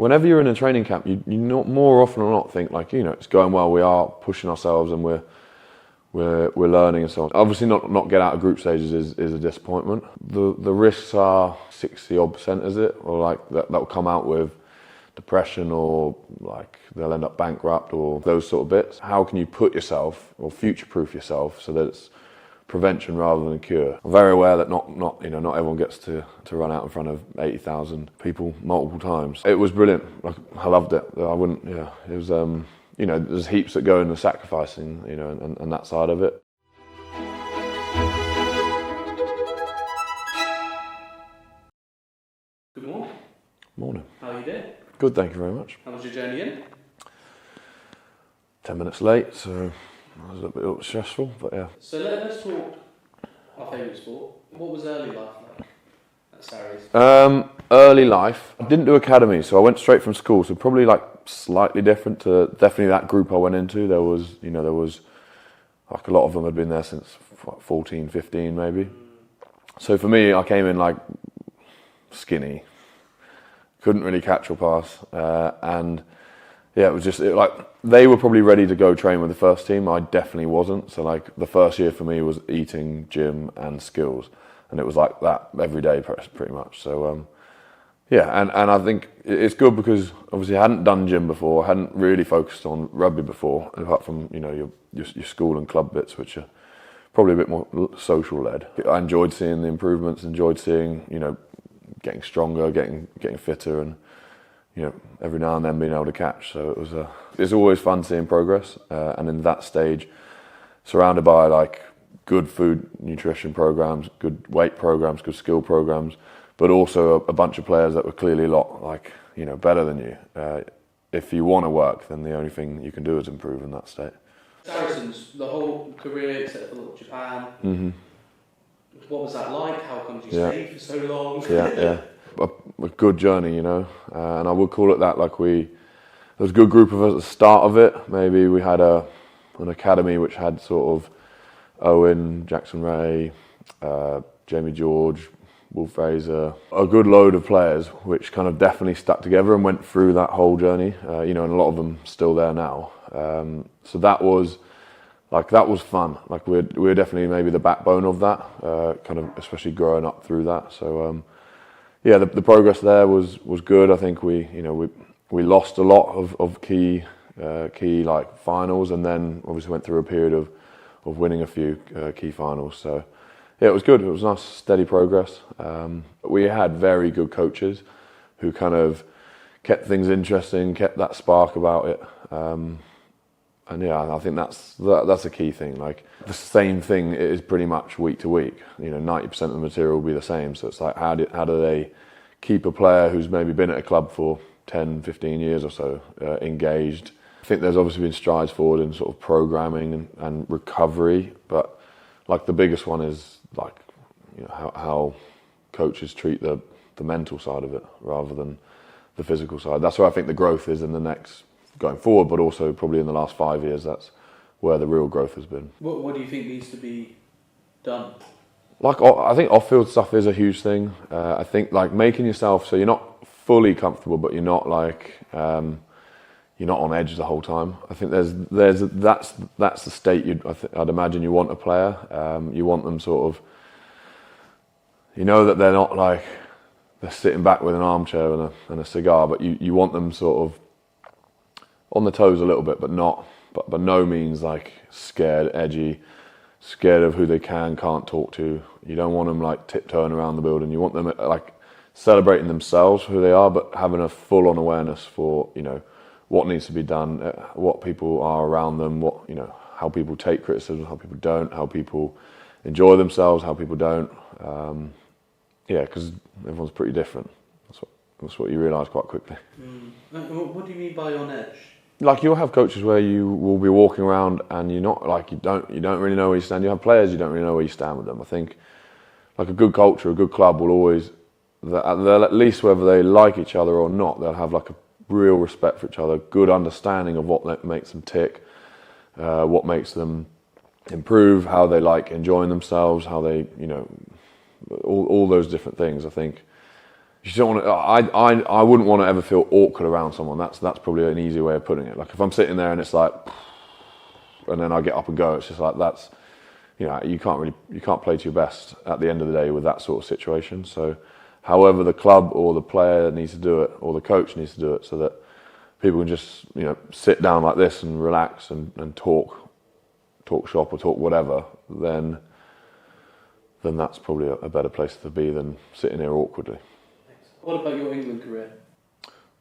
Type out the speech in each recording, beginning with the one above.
whenever you're in a training camp, you not more often than not think like, it's going well, we are pushing ourselves and we're learning and so on. Obviously not get out of group stages is a disappointment. The risks are 60-odd%, is it? Or like that will come out with depression, or like they'll end up bankrupt, or those sort of bits. How can you put yourself or future-proof yourself so that it's prevention rather than cure? I'm very aware that not everyone gets to run out in front of 80,000 people multiple times. It was brilliant. Like, I loved it. I wouldn't. Yeah, it was. There's heaps that go into sacrificing, and that side of it. Good morning. Morning. How are you doing? Good, thank you very much. How was your journey in? 10 minutes late, so it was a bit stressful, but yeah. So let's talk our favourite sport. What was early life like at Saracens? Early life, I didn't do academy, so I went straight from school, so probably like slightly different to definitely that group I went into. There was like a lot of them had been there since 14, 15 maybe. So for me, I came in like skinny, couldn't really catch or pass, and yeah, it was just like they were probably ready to go train with the first team. I definitely wasn't. So like the first year for me was eating, gym, and skills, and it was like that every day pretty much. So yeah, and I think it's good because obviously I hadn't done gym before, I hadn't really focused on rugby before, apart from your school and club bits, which are probably a bit more social led. I enjoyed seeing the improvements, enjoyed seeing getting stronger, getting fitter, and every now and then being able to catch. So it's always fun seeing progress, and in that stage, surrounded by like good food nutrition programs, good weight programs, good skill programs, but also a bunch of players that were clearly a lot better than you. If you want to work, then the only thing you can do is improve in that state. Saracens, the whole career except for Japan. Mm-hmm. What was that like? How come you stayed for so long? Yeah. A good journey, and I would call it that. Like there was a good group of us at the start of it. Maybe we had an academy which had sort of Owen, Jackson Ray, Jamie George, Wolf Fraser, a good load of players which kind of definitely stuck together and went through that whole journey. And a lot of them still there now. So that was fun. Like we're definitely maybe the backbone of that, kind of especially growing up through that. So yeah, the progress there was good. I think we lost a lot of key like finals, and then obviously went through a period of winning a few key finals. So yeah, it was good. It was nice, steady progress. We had very good coaches who kind of kept things interesting, kept that spark about it. And yeah, I think that's a key thing. Like the same thing is pretty much week to week. 90% of the material will be the same. So it's like how do they keep a player who's maybe been at a club for 10, 15 years or so engaged? I think there's obviously been strides forward in sort of programming and recovery, but like the biggest one is like how coaches treat the mental side of it rather than the physical side. That's where I think the growth is in the next going forward, but also probably in the last 5 years, that's where the real growth has been. What do you think needs to be done? Like, I think off-field stuff is a huge thing. I think like making yourself so you're not fully comfortable, but you're not like you're not on edge the whole time. I think that's the state I'd imagine you want a player. You want them sort of, that they're not like they're sitting back with an armchair and a cigar, but you want them sort of on the toes a little bit, but by no means like scared, edgy, scared of who they can't talk to. You don't want them like tiptoeing around the building. You want them like celebrating themselves for who they are, but having a full-on awareness for what needs to be done, what people are around them, how people take criticism, how people don't, how people enjoy themselves, how people don't. Yeah, because everyone's pretty different. That's what you realise quite quickly. What do you mean by on edge? Like you'll have coaches where you will be walking around and you're not like you don't really know where you stand. You have players you don't really know where you stand with them. I think like a good culture, a good club will always, they'll at least whether they like each other or not, they'll have like a real respect for each other, good understanding of what makes them tick, what makes them improve, how they like enjoying themselves, how they all those different things. I think you just don't want to. I wouldn't want to ever feel awkward around someone. That's probably an easy way of putting it. Like if I'm sitting there and it's like, and then I get up and go, it's just like that's, you know, you can't play to your best at the end of the day with that sort of situation. So, however the club or the player needs to do it, or the coach needs to do it, so that people can just, you know, sit down like this and relax and talk shop or talk whatever, then that's probably a better place to be than sitting here awkwardly. What about your England career?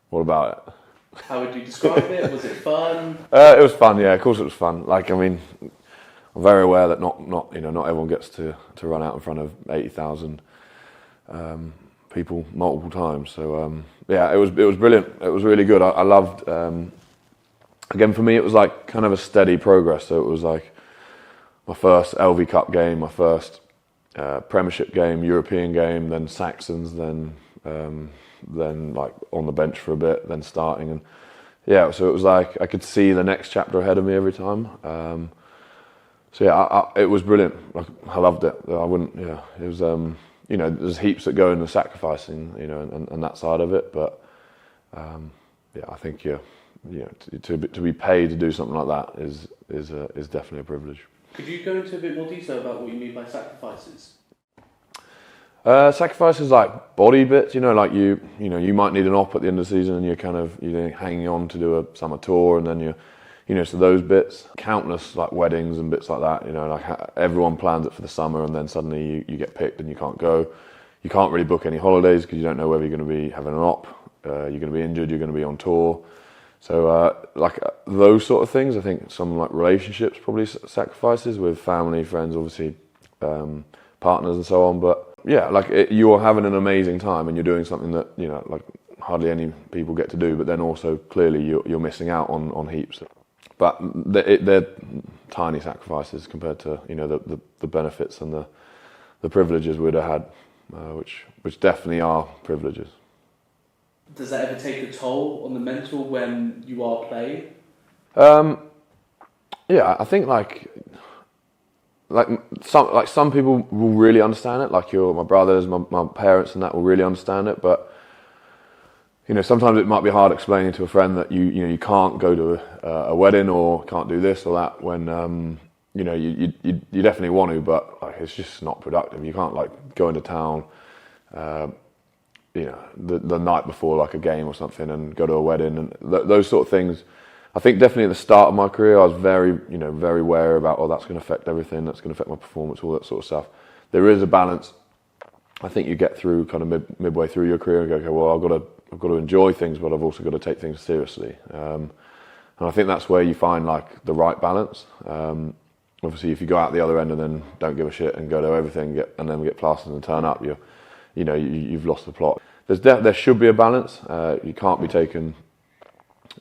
What about it? How would you describe it? Was it fun? It was fun, yeah. Of course, it was fun. Like, I mean, I'm very aware that not everyone gets to run out in front of 80,000 people multiple times. So yeah, it was brilliant. It was really good. I loved. Again, for me, it was like kind of a steady progress. So it was like my first LV Cup game, my first premiership game, European game, then Saracens, then like on the bench for a bit, then starting, and yeah, so it was like I could see the next chapter ahead of me every time. So yeah, it was brilliant. Like, I loved it. I wouldn't. Yeah, it was. You know, there's heaps that go into sacrificing, you know, and that side of it. But yeah, I think to be paid to do something like that is definitely a privilege. Could you go into a bit more detail about what you mean by sacrifices? Sacrifices like body bits, you know, like you might need an op at the end of the season, and you're hanging on to do a summer tour, and then so those bits, countless like weddings and bits like that, you know, like everyone plans it for the summer, and then suddenly you get picked and you can't go. You can't really book any holidays because you don't know whether you're going to be having an op, you're going to be injured, you're going to be on tour. So like those sort of things, I think some like relationships probably sacrifices with family, friends, obviously partners and so on. But yeah, like you're having an amazing time and you're doing something that, you know, like hardly any people get to do. But then also clearly you're missing out on heaps. But they're tiny sacrifices compared to, you know, the benefits and the privileges we'd have had, which definitely are privileges. Does that ever take a toll on the mental when you are playing? Yeah, I think like some people will really understand it. Like my brothers, my parents, and that will really understand it. But you know, sometimes it might be hard explaining to a friend that you can't go to a wedding or can't do this or that when you know you definitely want to, but like it's just not productive. You can't like go into town. You know, the night before like a game or something and go to a wedding and those sort of things. I think definitely at the start of my career I was very wary about, that's going to affect everything, that's going to affect my performance, all that sort of stuff. There is a balance. I think you get through kind of midway through your career and go, okay, well I've got to enjoy things, but I've also got to take things seriously. And I think that's where you find like the right balance. Obviously if you go out the other end and then don't give a shit and go to everything and then get plastered and turn up, you've lost the plot. There should be a balance. You can't be taken,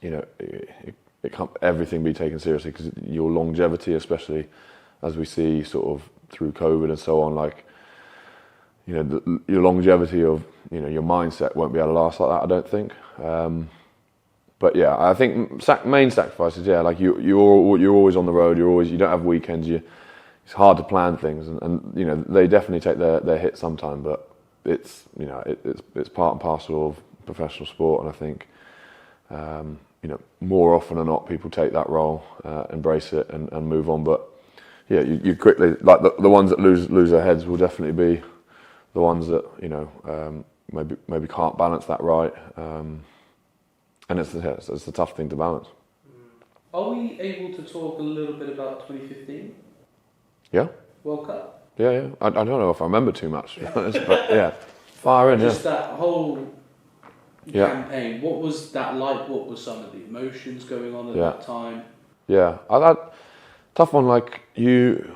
it can't everything be taken seriously, because your longevity, especially as we see sort of through COVID and so on, like, your longevity of, your mindset won't be able to last like that, I don't think. But yeah, I think main sacrifices, yeah, like you're always on the road, you don't have weekends, it's hard to plan things, and they definitely take their hit sometime, but it's part and parcel of professional sport, and I think more often than not people take that role, embrace it, and move on. But yeah, you quickly, like the ones that lose their heads will definitely be the ones that maybe can't balance that right, and it's a tough thing to balance. Are we able to talk a little bit about 2015? Yeah. World Cup? Yeah. I don't know if I remember too much, to be honest, but yeah, fire in. Just that whole campaign. What was that like? What were some of the emotions going on at that time? Yeah, tough one. Like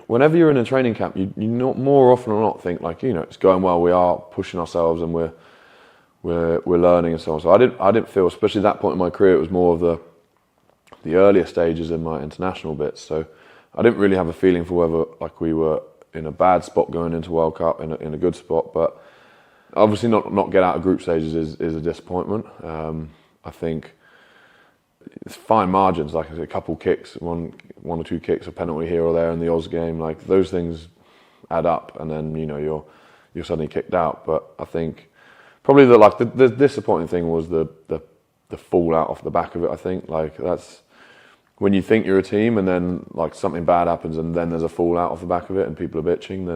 whenever you're in a training camp, you not more often than not think like it's going well. We are pushing ourselves and we're learning and so on. So I didn't feel, especially at that point in my career, it was more of the earlier stages in my international bits. So I didn't really have a feeling for whether like we were in a bad spot going into World Cup, in a good spot, but obviously not get out of group stages is a disappointment. I think it's fine margins, like a couple kicks, one or two kicks, a penalty here or there in the Oz game, like those things add up, and then you're suddenly kicked out. But I think Probably the disappointing thing was the fallout off the back of it. I think like that's when you think you're a team and then like something bad happens and then there's a fallout off the back of it and people are bitching.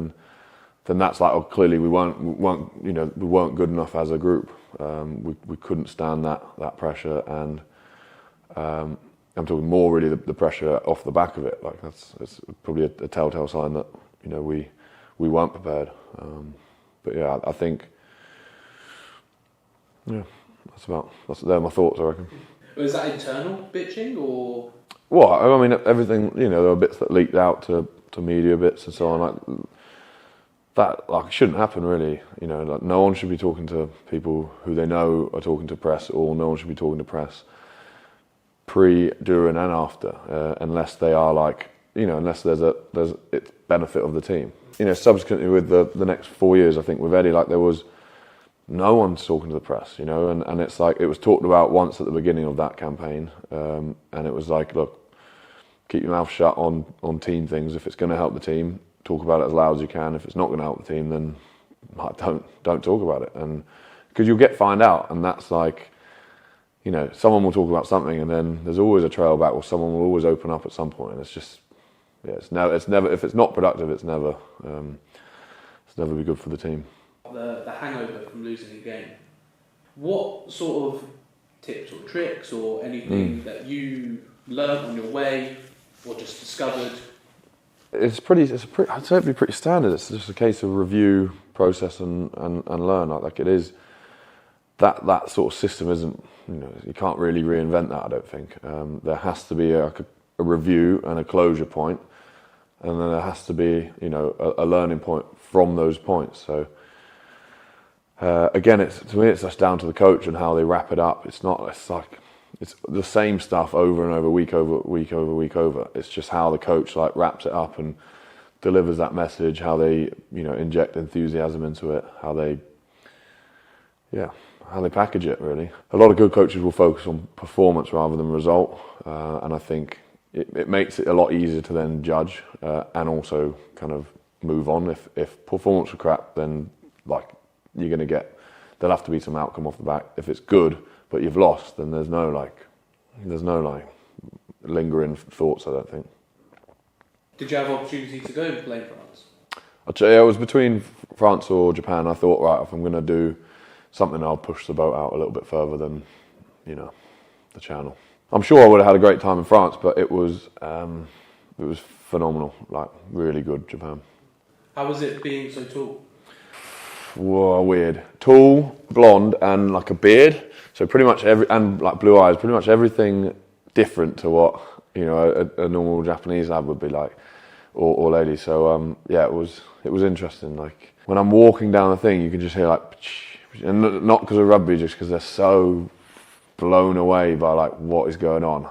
Then that's like, oh, clearly we weren't good enough as a group. We couldn't stand that pressure, and I'm talking more really the pressure off the back of it. Like it's probably a telltale sign that we weren't prepared. But yeah, I think they're my thoughts, I reckon. Was that internal bitching or? Well, I mean everything. There were bits that leaked out to media bits and so on. Like that, like shouldn't happen really. Like no one should be talking to people who they know are talking to press, or no one should be talking to press pre, during, and after, unless they are like unless there's it's benefit of the team. Subsequently with the next 4 years, I think with Eddie, like there was no one talking to the press, and it's like it was talked about once at the beginning of that campaign, and it was like, look, keep your mouth shut on team things. If it's going to help the team, talk about it as loud as you can. If it's not going to help the team, then don't talk about it, and because you'll get found out, and that's like, someone will talk about something, and then there's always a trail back, or someone will always open up at some point, and it's just, it's never. If it's not productive, it's never be good for the team. The hangover from losing a game. What sort of tips or tricks or anything that you learned on your way or just discovered? I'd say it'd be pretty standard. It's just a case of review, process, and learn. Like it is that sort of system isn't. You can't really reinvent that. I don't think there has to be a review and a closure point, and then there has to be a learning point from those points. So. Again, to me, it's just down to the coach and how they wrap it up. It's the same stuff over and over, week over week over week over. It's just how the coach like wraps it up and delivers that message, how they inject enthusiasm into it, how they package it. Really, a lot of good coaches will focus on performance rather than result, and I think it makes it a lot easier to then judge and also kind of move on. If performance were crap, then like. You're going to there'll have to be some outcome off the back. If it's good, but you've lost, then there's no lingering thoughts, I don't think. Did you have opportunity to go and play in France? I'd say it was between France or Japan. I thought, right, if I'm going to do something, I'll push the boat out a little bit further than, the channel. I'm sure I would have had a great time in France, but it was phenomenal, like really good Japan. How was it being so tall? Whoa, weird. Tall, blonde, and like a beard. So pretty much and like blue eyes. Pretty much everything different to what a normal Japanese lad would be like, or lady. So it was interesting. Like when I'm walking down the thing, you can just hear like, and not because of rugby, just because they're so blown away by like what is going on.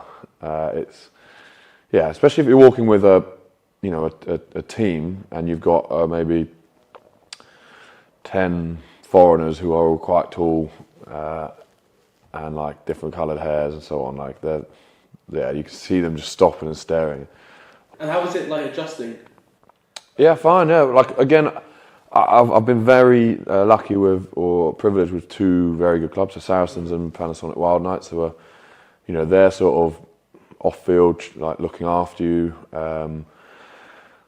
Especially if you're walking with a team and you've got maybe 10 foreigners who are all quite tall and like different coloured hairs and so on. Like you can see them just stopping and staring. And how was it like adjusting? Yeah, fine. Yeah, like again, I've been very lucky with or privileged with two very good clubs, the Saracens and Panasonic Wild Knights, who are, they're sort of off field, like looking after you.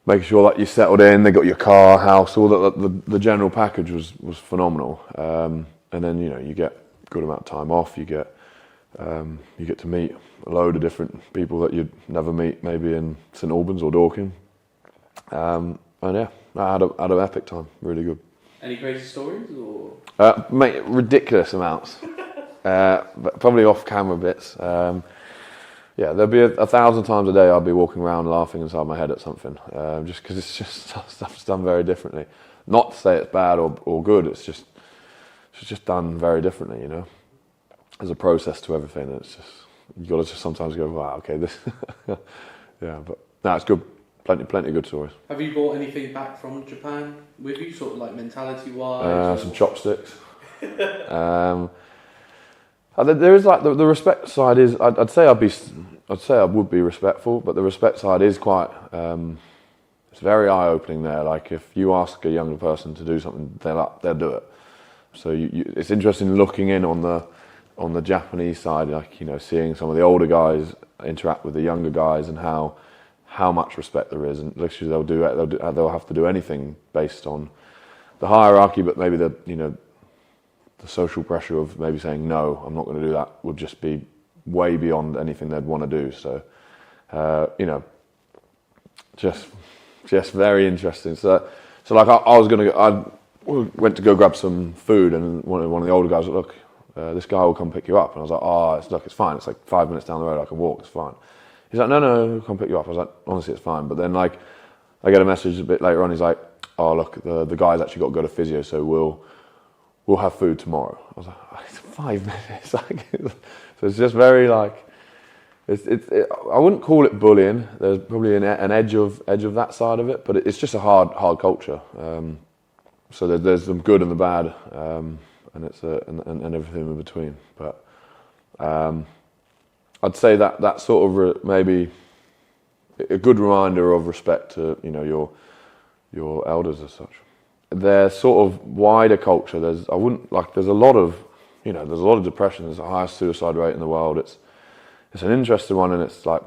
Making sure that you settled in, they got your car, house, all the general package was phenomenal. And then you get a good amount of time off. You get to meet a load of different people that you'd never meet, maybe in St Albans or Dorking. And yeah, I had an epic time, really good. Any crazy stories or? Mate, ridiculous amounts. But probably off camera bits. There'll be 1,000 times a day I'll be walking around laughing inside my head at something, just because it's just stuff's done very differently. Not to say it's bad or good, it's just done very differently, There's a process to everything, and it's just, you got to just sometimes go, wow, okay, this, yeah, but no, it's good, plenty of good stories. Have you brought anything back from Japan with you, sort of like mentality-wise? Some chopsticks. There is like the respect side is. I'd say I would be respectful, but the respect side is quite. It's very eye-opening there. Like if you ask a younger person to do something, they'll do it. So it's interesting looking in on the Japanese side, like, you know, seeing some of the older guys interact with the younger guys and how much respect there is, and literally they'll have to do anything based on the hierarchy, but maybe the social pressure of maybe saying no, I'm not going to do that, would just be way beyond anything they'd want to do. So just very interesting. So like I was going to I went to go grab some food, and one of the older guys was like, look, this guy will come pick you up. And I was like, it's fine. It's like 5 minutes down the road. I can walk. It's fine. He's like, no, he'll come pick you up. I was like, honestly, it's fine. But then, like, I get a message a bit later on. He's like, oh, look, the guy's actually got to go to physio, so we'll have food tomorrow. I was like, it's 5 minutes. So it's just very, like, I wouldn't call it bullying. There's probably an edge of that side of it, but it's just a hard culture. So there's the good and the bad, and it's and everything in between. But I'd say that sort of maybe a good reminder of respect to, you know, your elders as such. Their sort of wider culture. There's a lot of depression. There's the highest suicide rate in the world. It's an interesting one, and it's like,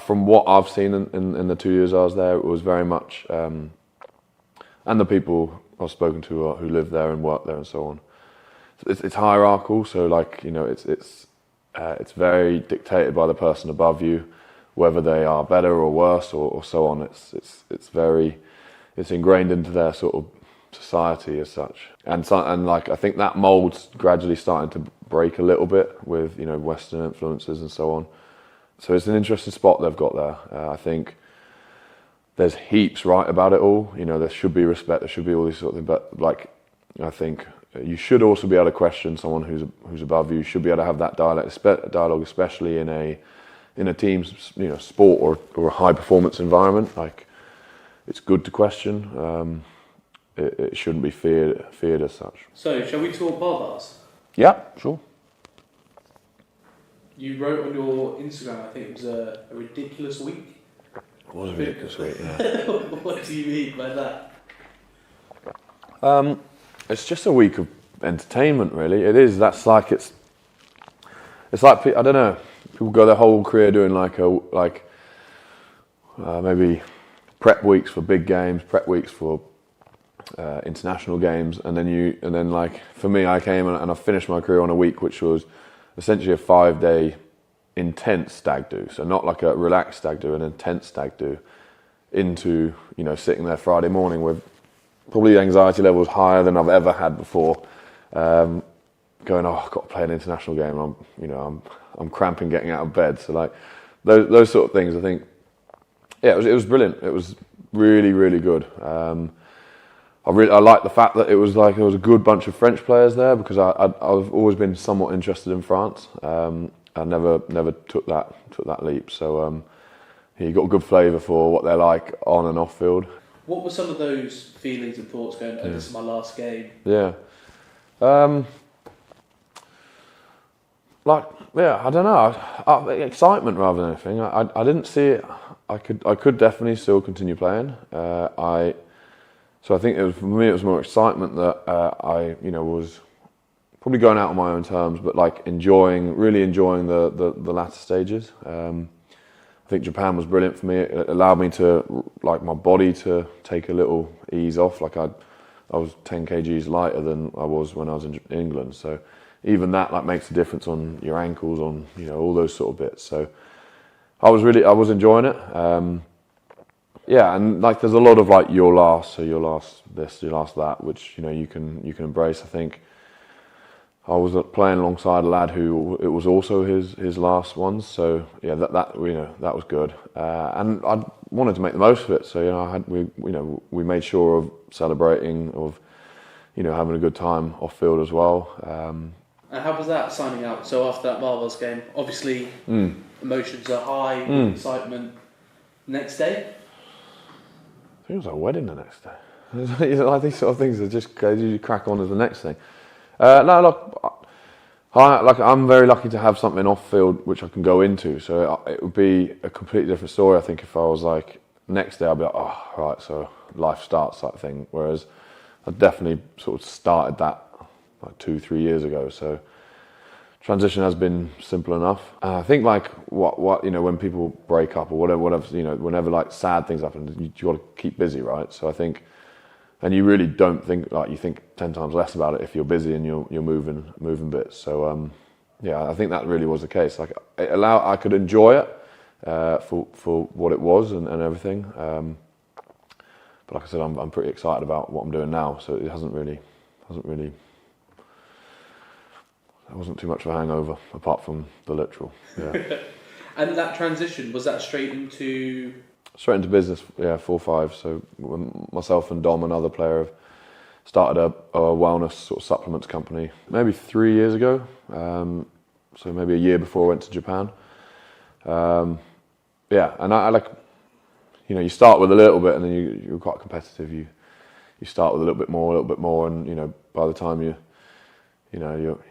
from what I've seen in the 2 years I was there, it was very much, and the people I've spoken to who live there and work there and so on. It's hierarchical, so like, you know, it's very dictated by the person above you, whether they are better or worse or so on. It's ingrained into their sort of society as such, and like I think that mold's gradually starting to break a little bit with, you know, Western influences and so on. So it's an interesting spot they've got there. I think there's heaps right about it all. You know, there should be respect, there should be all these sort of things, but like, I think you should also be able to question someone who's above you. You should be able to have that dialogue, especially in a team's, you know, sport or a high performance environment. Like, it's good to question. It shouldn't be feared as such. So, shall we talk bar bars? Yeah, sure. You wrote on your Instagram, I think it was a ridiculous week. It was a ridiculous week, yeah. What do you mean by that? It's just a week of entertainment, really. It is. That's like it's like, I don't know. People go their whole career doing maybe prep weeks for big games, prep weeks for international games, and then like for me, I came and I finished my career on a week which was essentially a 5-day intense stag do. So not like a relaxed stag do, an intense stag do, into, you know, sitting there Friday morning with probably anxiety levels higher than I've ever had before, going, I've got to play an international game. I'm cramping getting out of bed. So like those sort of things, I think, yeah, it was brilliant. It was really, really good. I like the fact that it was like there was a good bunch of French players there, because I've always been somewhat interested in France. I never took that leap. So you got a good flavour for what they're like on and off field. What were some of those feelings and thoughts going, oh, this is my last game? Yeah. I don't know. Excitement rather than anything. I didn't see it. I could definitely still continue playing. So I think for me it was more excitement that I was probably going out on my own terms, but like really enjoying the latter stages. I think Japan was brilliant for me. It allowed me to, like, my body to take a little ease off. Like I was 10 kgs lighter than I was when I was in England. So even that like makes a difference on your ankles, on, you know, all those sort of bits. So I was enjoying it. Yeah, and like there's a lot of like your last this, your last that, which, you know, you can embrace. I think I was playing alongside a lad who it was also his last ones, so yeah, that was good, and I wanted to make the most of it. So, you know, we made sure of celebrating, of, you know, having a good time off field as well. And how was that signing out? So after that Marvels game, obviously emotions are high, excitement. Next day, I think it was our wedding the next day. Like these sort of things are just you crack on as the next thing. No, look, I'm very lucky to have something off field which I can go into. So it would be a completely different story, I think, if I was like next day I'd be like, oh right, so life starts, type thing. Whereas I definitely sort of started that like 2-3 years ago. So transition has been simple enough. And I think like what when people break up or whatever whenever like sad things happen, you got to keep busy, right? So I think, and you really don't think, like, you think 10 times less about it if you're busy and you're moving bits. So yeah, I think that really was the case. Like I could enjoy it for what it was and everything. But like I said, I'm pretty excited about what I'm doing now. So it hasn't really. It wasn't too much of a hangover, apart from the literal. Yeah. And that transition, was that straight into business? Yeah, FourFive. So myself and Dom, another player, have started a wellness sort of supplements company maybe 3 years ago. So maybe a year before I went to Japan. Yeah, and I like, you start with a little bit, and then you're quite competitive. You start with a little bit more, and by the time you're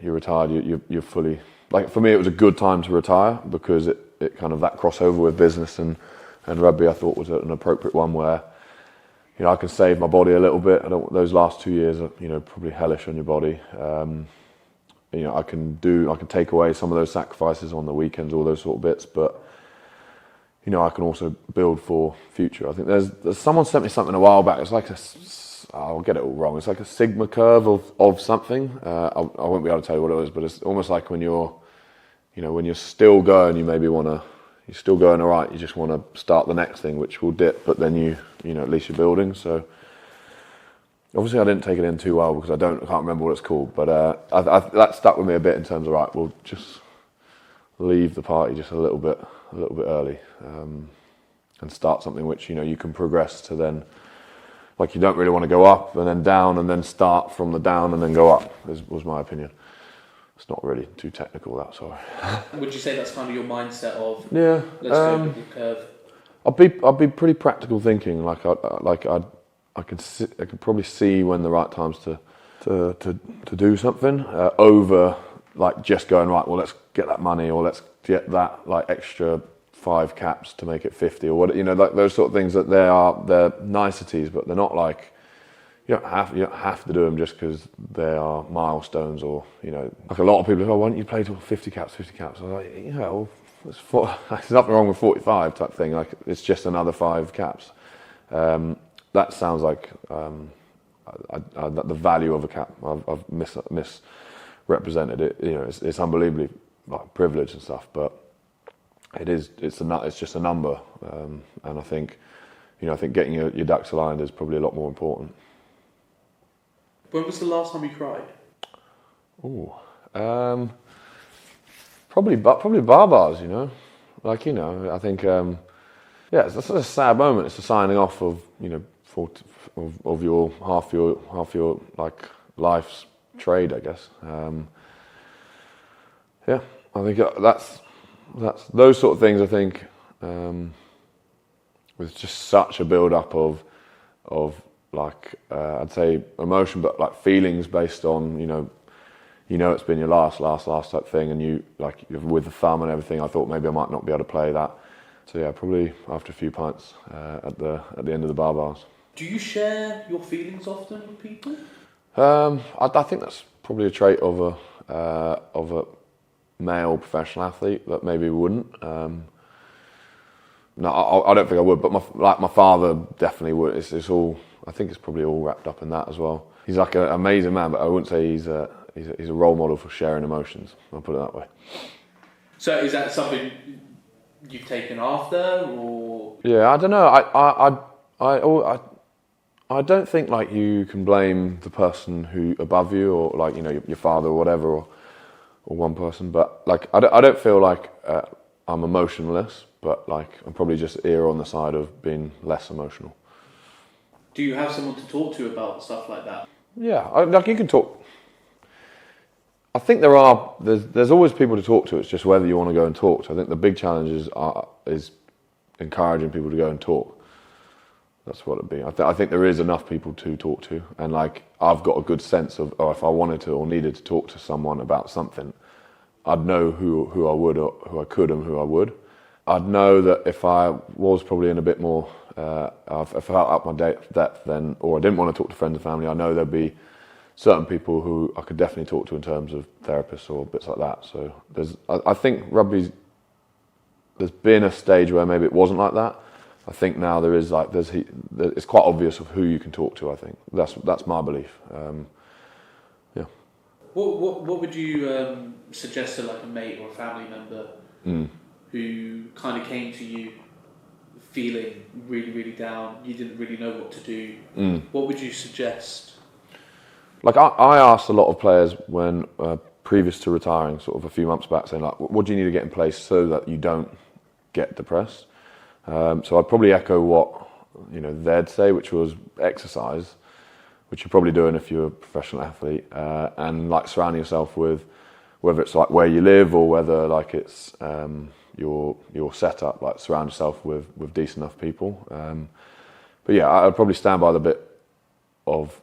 retired, you're fully, like, for me it was a good time to retire because it kind of, that crossover with business and rugby I thought was an appropriate one where I can save my body a little bit. Those last 2 years are probably hellish on your body. I can take away some of those sacrifices on the weekends, all those sort of bits, but I can also build for future. I think there's someone sent me something a while back. It's like I'll get it all wrong. It's like a sigma curve of something. I won't be able to tell you what it is, but it's almost like when you're still going, you're still going all right. You just want to start the next thing, which will dip, but then at least you're building. So obviously I didn't take it in too well because I can't remember what it's called, but that stuck with me a bit in terms of, right, we'll just leave the party just a little bit early, and start something which you can progress to. Then, like, you don't really want to go up and then down and then start from the down and then go up, was my opinion. It's not really too technical, that, sorry. Would you say that's kind of your mindset of, yeah, let's go with the curve? I'd be pretty practical thinking. I could probably see when the right time's to do something, over like just going, right, well, let's get that money, or let's get that like extra 5 caps to make it 50, or what, like those sort of things. That they're niceties, but they're not like, you don't have to do them just because they are milestones, or like a lot of people go, oh, why don't you play to 50 caps? I was like, well, there's nothing wrong with 45 type thing. Like, it's just another 5 caps. That sounds like the value of a cap. I've misrepresented it. It's unbelievably like privilege and stuff, but it's just a number. And I think getting your ducks aligned is probably a lot more important. When was the last time you cried? Probably bar bars. I think it's a sad moment. It's the signing off of of your half your like life's trade, I guess. Yeah, I think that's those sort of things. I think with just such a build up of like I'd say emotion, but like feelings based on it's been your last type thing, and you're with the thumb and everything. I thought maybe I might not be able to play that. So yeah, probably after a few pints at the end of the bar bars. Do you share your feelings often with people? I think that's probably a trait of a male professional athlete that maybe wouldn't. No, I don't think I would, but my father definitely would. It's all. I think it's probably all wrapped up in that as well. He's like an amazing man, but I wouldn't say he's a role model for sharing emotions. I'll put it that way. So is that something you've taken after, or? Yeah, I don't know. I don't think like you can blame the person who above you, or like your father or whatever, or one person. But like I don't feel like I'm emotionless, but like I'm probably just err on the side of being less emotional. Do you have someone to talk to about stuff like that? Yeah, like you can talk. I think there's always people to talk to. It's just whether you want to go and talk. So I think the big challenge is encouraging people to go and talk. That's what it'd be. I think there is enough people to talk to, and like I've got a good sense of, if I wanted to or needed to talk to someone about something, I'd know who I would, or who I could, and who I would. I'd know that if I was probably in a bit more if I felt out my depth then, or I didn't want to talk to friends and family, I know there'd be certain people who I could definitely talk to in terms of therapists or bits like that. So I think there's been a stage where maybe it wasn't like that. I think now there is it's quite obvious of who you can talk to. I think that's my belief. Yeah. What would you suggest to like a mate or a family member who kind of came to you feeling really, really down? You didn't really know what to do. What would you suggest? Like I asked a lot of players when previous to retiring, sort of a few months back, saying like, what do you need to get in place so that you don't get depressed? So I'd probably echo what they'd say, which was exercise, which you're probably doing if you're a professional athlete, and like surrounding yourself with, whether it's like where you live or whether like it's your setup, like surround yourself with decent enough people. But yeah, I'd probably stand by the bit of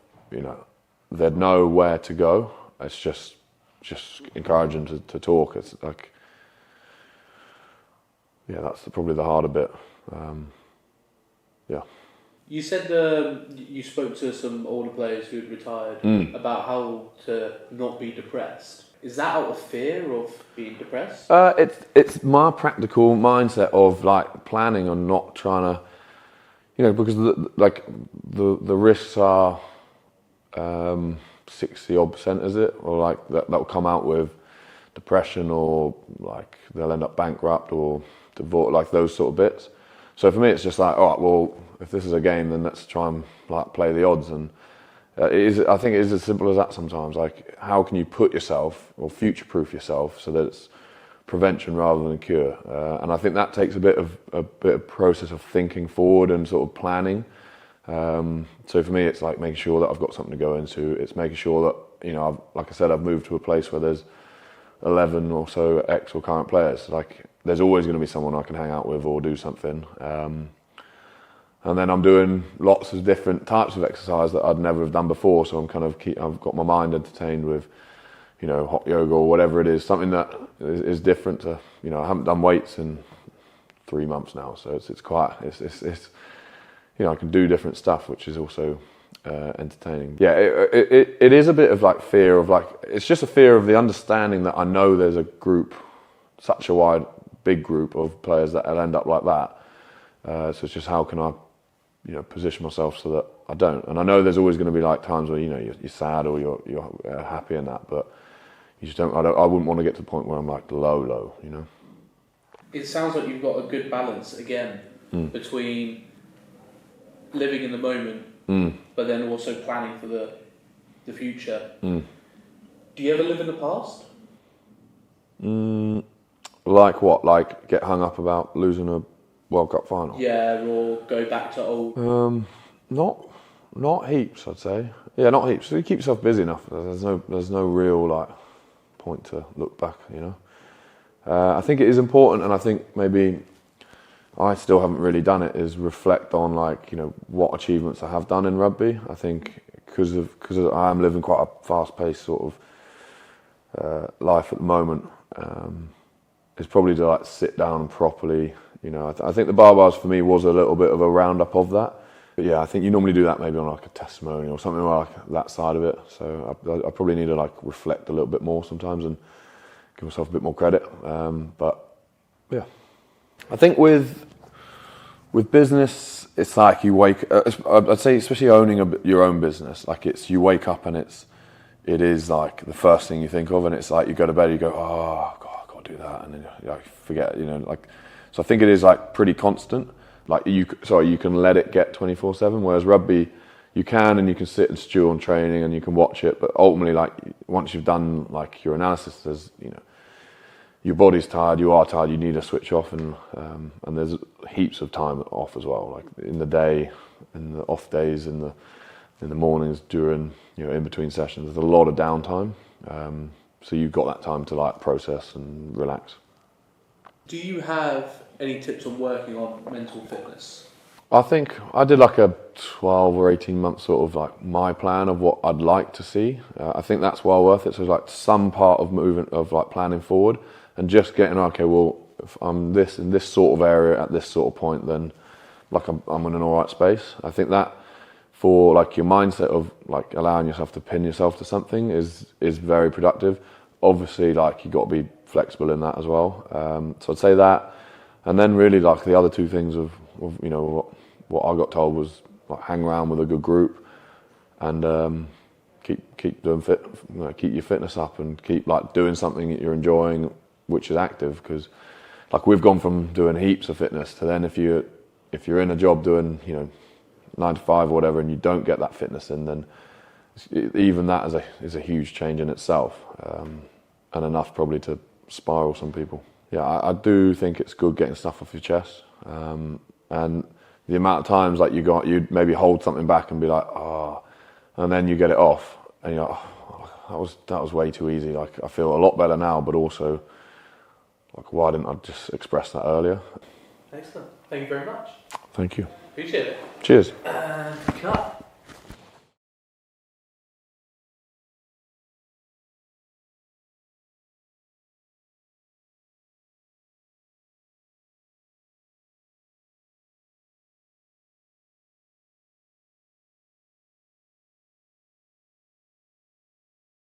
they'd know where to go. It's just encouraging to talk. It's like, yeah, that's probably the harder bit. Yeah. You said you spoke to some older players who had retired about how to not be depressed. Is that out of fear of being depressed? It's my practical mindset of like planning and not trying to, because the risks are 60-odd%, is it? Or like that will come out with depression, or like they'll end up bankrupt or divorce, like those sort of bits. So for me, it's just like, all right, well, if this is a game, then let's try and like play the odds. And I think it is as simple as that sometimes. Like, how can you put yourself or future-proof yourself so that it's prevention rather than cure? And I think that takes a bit of process of thinking forward and sort of planning. So for me, it's like making sure that I've got something to go into. It's making sure that, like I said, I've moved to a place where there's 11 or so ex or current players. Like, there's always going to be someone I can hang out with or do something. And then I'm doing lots of different types of exercise that I'd never have done before. So I've got my mind entertained with, hot yoga or whatever it is, something that is different to, I haven't done weights in 3 months now. So it's I can do different stuff, which is also entertaining. Yeah, it is a bit of like fear of like, it's just a fear of the understanding that I know there's a group, such a big group of players that will end up like that. So it's just how can I, position myself so that I don't. And I know there's always going to be like times where you're sad or you're happy and that, but you just don't. I wouldn't want to get to the point where I'm like low. It sounds like you've got a good balance again between living in the moment, but then also planning for the future. Do you ever live in the past? Like what? Like get hung up about losing a World Cup final? Yeah, or go back to old. Not heaps, I'd say. Yeah, not heaps. So you keep yourself busy enough. There's no real like point to look back. I think it is important, and I think maybe I still haven't really done it, is reflect on like, what achievements I have done in rugby. I think because I am living quite a fast-paced sort of life at the moment, it's probably to like sit down and properly, I think the barbars for me was a little bit of a roundup of that. But yeah, I think you normally do that maybe on like a testimony or something like that side of it. So I probably need to like reflect a little bit more sometimes and give myself a bit more credit. But yeah, I think with business, it's like you I'd say especially owning your own business, like you wake up and it is like the first thing you think of, and it's like you go to bed, you go, oh God, I've got to do that, and then you forget, so I think it is like pretty constant. Like you can let it get 24/7, whereas rugby, you can sit and stew on training and you can watch it, but ultimately, like once you've done like your analysis, there's your body's tired, you are tired, you need to switch off, and there's heaps of time off as well, like in the day, in the off days, in the mornings, during in between sessions. There's a lot of downtime, so you've got that time to like process and relax. Do you have any tips on working on mental fitness? I think I did like a 12 or 18 month sort of like my plan of what I'd like to see. I think that's well worth it. So it's like some part of movement of like planning forward and just getting, okay, well, if I'm in this sort of area at this sort of point, then like I'm in an all right space. I think that for like your mindset of like allowing yourself to pin yourself to something is very productive. Obviously, like you got to be flexible in that as well. So I'd say that, and then really like the other two things of you know what I got told was like hang around with a good group and keep doing fit, you know, keep your fitness up and keep like doing something that you're enjoying, which is active. Because like we've gone from doing heaps of fitness to then if you're in a job doing, you know, 9 to 5 or whatever, and you don't get that fitness in, then even that is a huge change in itself, and enough probably to spiral some people. Yeah, I do think it's good getting stuff off your chest, and the amount of times like you'd maybe hold something back and be like, oh, and then you get it off, and you're like, oh, that was way too easy. Like I feel a lot better now, but also like why didn't I just express that earlier? Excellent. Thank you very much. Thank you. Appreciate it. Cheers. Cut.